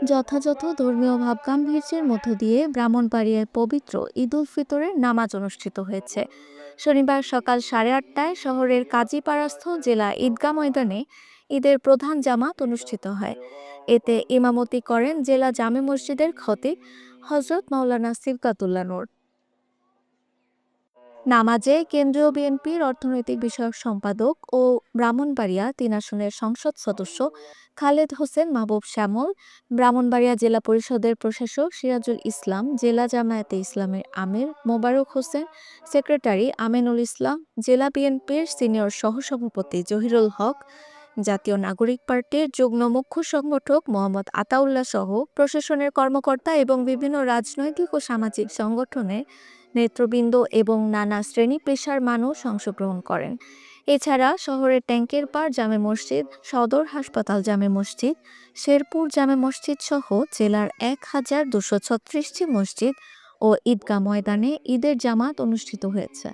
যথাযথ ধর্মীয় ভাবগাম্ভীর্যের মধ্য দিয়ে ব্রাহ্মণবাড়িয়ায় পবিত্র ঈদ উল ফিতরের নামাজ অনুষ্ঠিত হয়েছে। শনিবার সকাল 8:30টায় শহরের কাজীপাড়াস্থ জেলা ঈদগাহ ময়দানে ঈদের প্রধান জামাত অনুষ্ঠিত হয়। এতে ইমামতি করেন জেলা জামে মসজিদের খতিব হজরত মাওলানা সিবকাতুল্লাহ নূর। নামাজে কেন্দ্রীয় বিএনপির অর্থনৈতিক বিষয়ক সম্পাদক ও ব্রাহ্মণবাড়িয়া ৩ আসনের সংসদ সদস্য খালেদ হোসেন মাহবুব শ্যামল, ব্রাহ্মণবাড়িয়া জেলা পরিষদের প্রশাসক সিরাজুল ইসলাম, জেলা জামায়াতে ইসলামের আমির মোবারক হোসেন, সেক্রেটারি আমিনুল ইসলাম, জেলা বিএনপির সিনিয়র সহসভাপতি জহিরুল হক, জাতীয় নাগরিক পার্টির যুগ্ম মুখ্য সংগঠক মোহাম্মদ আতাউল্লাহ সহ প্রশাসনের কর্মকর্তা এবং বিভিন্ন রাজনৈতিক ও সামাজিক সংগঠনের নেতৃবৃন্দ এবং নানা শ্রেণী পেশার মানুষ অংশগ্রহণ করেন। এছাড়া শহরের ট্যাঙ্কের পাড় জামে মসজিদ, সদর হাসপাতাল জামে মসজিদ, শেরপুর জামে মসজিদ সহ জেলার 1236টি মসজিদ ও ঈদগাহ ময়দানে ঈদের জামাত অনুষ্ঠিত হয়েছে।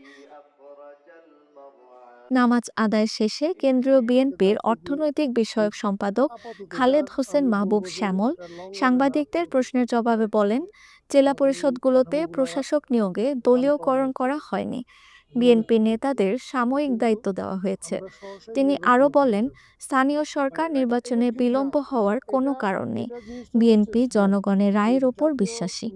নামাজ আদায় শেষে কেন্দ্রীয় বিএনপির অর্থনৈতিক বিষয়ক সম্পাদক খালেদ হোসেন মাহবুব শ্যামল সাংবাদিকদের প্রশ্নের জবাবে বলেন, জেলা পরিষদগুলোতে প্রশাসক নিয়োগে দলীয়করণ করা হয়নি, বিএনপি নেতাদের সাময়িক দায়িত্ব দেওয়া হয়েছে। তিনি আরও বলেন, স্থানীয় সরকার নির্বাচনে বিলম্ব হওয়ার কোনো কারণ নেই, বিএনপি জনগণের রায়ের ওপর বিশ্বাসী।